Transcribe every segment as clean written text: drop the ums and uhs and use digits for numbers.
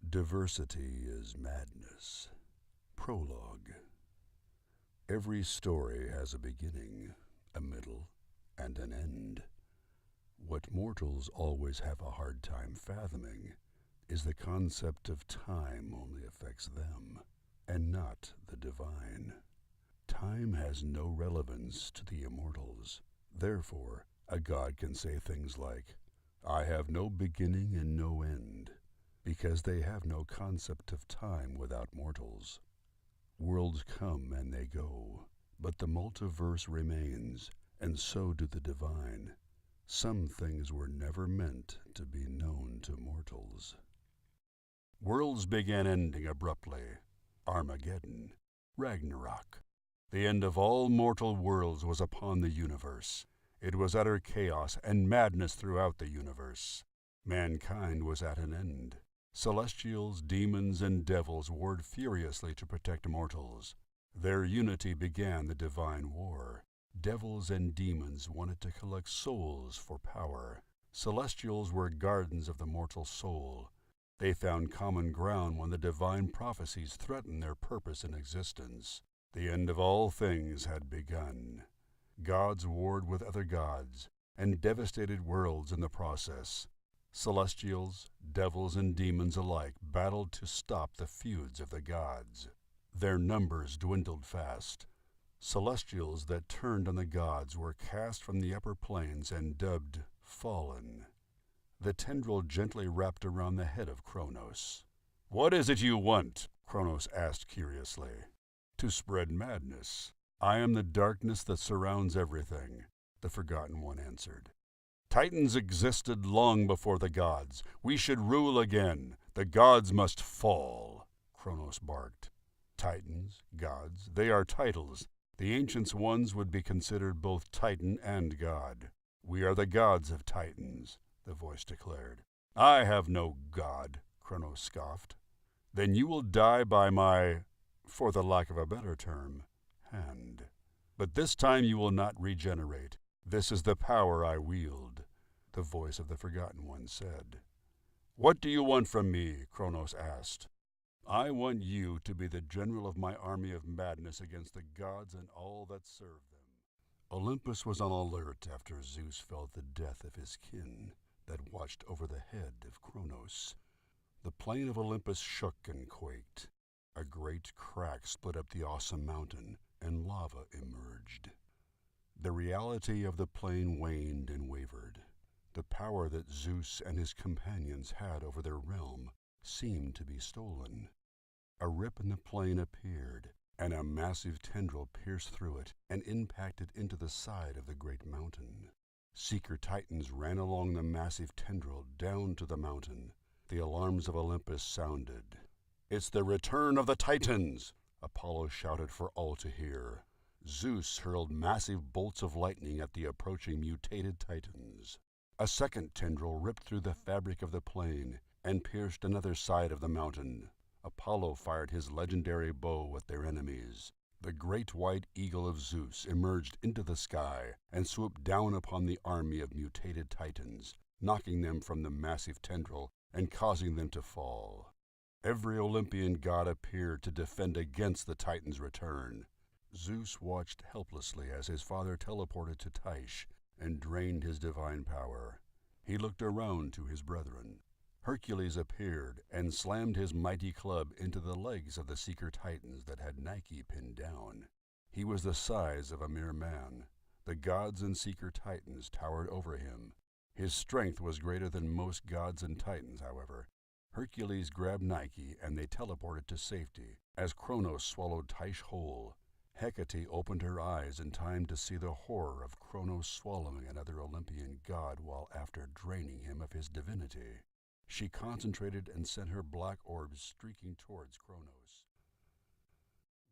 Diversity is madness. Prologue. Every story has a beginning, a middle, and an end. What mortals always have a hard time fathoming is the concept of time only affects them, and not the divine. Time has no relevance to the immortals. Therefore, a god can say things like, "I have no beginning and no end," because they have no concept of time without mortals. Worlds come and they go, but the multiverse remains, and so do the divine. Some things were never meant to be known to mortals. Worlds began ending abruptly. Armageddon. Ragnarok. The end of all mortal worlds was upon the universe. It was utter chaos and madness throughout the universe. Mankind was at an end. Celestials, demons, and devils warred furiously to protect mortals. Their unity began the divine war. Devils and demons wanted to collect souls for power. Celestials were guardians of the mortal soul. They found common ground when the divine prophecies threatened their purpose in existence. The end of all things had begun. Gods warred with other gods and devastated worlds in the process. Celestials, devils, and demons alike battled to stop the feuds of the gods. Their numbers dwindled fast. Celestials that turned on the gods were cast from the upper planes and dubbed fallen. The tendril gently wrapped around the head of Kronos. "What is it you want?" Kronos asked curiously. "To spread madness. I am the darkness that surrounds everything," the Forgotten One answered. "Titans existed long before the gods. We should rule again. The gods must fall," Kronos barked. Titans, gods, they are titles. The Ancient Ones would be considered both Titan and God. "We are the gods of Titans," the voice declared. "I have no god," Kronos scoffed. "Then you will die by my, for the lack of a better term, hand. But this time you will not regenerate. This is the power I wield," the voice of the Forgotten One said. "What do you want from me?" Kronos asked. "I want you to be the general of my army of madness against the gods and all that serve them." Olympus was on alert after Zeus felt the death of his kin that watched over the head of Kronos. The plain of Olympus shook and quaked. A great crack split up the awesome mountain, and lava emerged. The reality of the plain waned and wavered. The power that Zeus and his companions had over their realm seemed to be stolen. A rip in the plain appeared, and a massive tendril pierced through it and impacted into the side of the great mountain. Seeker Titans ran along the massive tendril down to the mountain. The alarms of Olympus sounded. "It's the return of the Titans!" Apollo shouted for all to hear. Zeus hurled massive bolts of lightning at the approaching mutated Titans. A second tendril ripped through the fabric of the plain and pierced another side of the mountain. Apollo fired his legendary bow at their enemies. The great white eagle of Zeus emerged into the sky and swooped down upon the army of mutated Titans, knocking them from the massive tendril and causing them to fall. Every Olympian god appeared to defend against the Titans' return. Zeus watched helplessly as his father teleported to Tyche and drained his divine power. He looked around to his brethren. Hercules appeared and slammed his mighty club into the legs of the Seeker Titans that had Nike pinned down. He was the size of a mere man. The gods and Seeker Titans towered over him. His strength was greater than most gods and Titans, however. Hercules grabbed Nike and they teleported to safety as Kronos swallowed Tyche whole. Hecate opened her eyes in time to see the horror of Kronos swallowing another Olympian god while after draining him of his divinity. She concentrated and sent her black orbs streaking towards Kronos.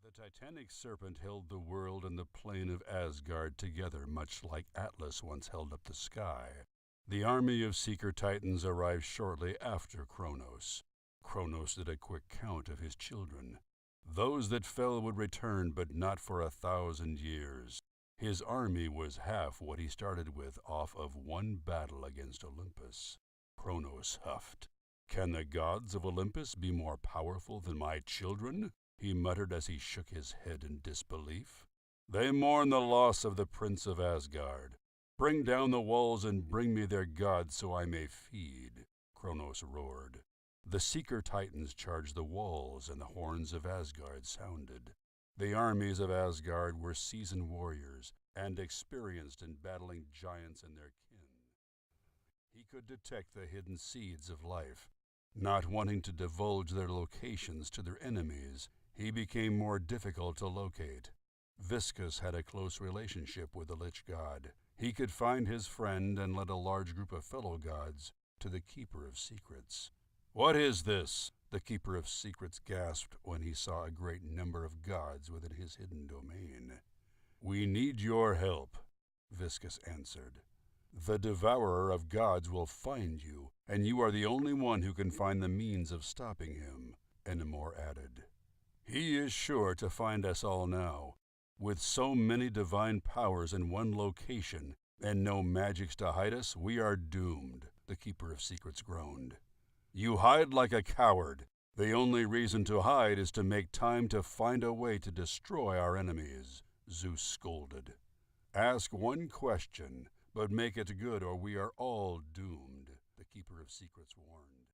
The Titanic serpent held the world and the plain of Asgard together, much like Atlas once held up the sky. The army of Seeker Titans arrived shortly after Kronos. Kronos did a quick count of his children. Those that fell would return, but not for 1,000 years. His army was half what he started with off of one battle against Olympus. Kronos huffed. "Can the gods of Olympus be more powerful than my children?" he muttered as he shook his head in disbelief. "They mourn the loss of the prince of Asgard. Bring down the walls and bring me their gods so I may feed," Kronos roared. The Seeker Titans charged the walls, and the horns of Asgard sounded. The armies of Asgard were seasoned warriors and experienced in battling giants and their kin. He could detect the hidden seeds of life. Not wanting to divulge their locations to their enemies, he became more difficult to locate. Viscus had a close relationship with the Lich God. He could find his friend and led a large group of fellow gods to the Keeper of Secrets. "What is this?" the Keeper of Secrets gasped when he saw a great number of gods within his hidden domain. "We need your help," Viscus answered. "The Devourer of Gods will find you, and you are the only one who can find the means of stopping him," Enamor added. "He is sure to find us all now. With so many divine powers in one location and no magics to hide us, we are doomed," the Keeper of Secrets groaned. "You hide like a coward. The only reason to hide is to make time to find a way to destroy our enemies," Zeus scolded. "Ask one question, but make it good or we are all doomed," the Keeper of Secrets warned.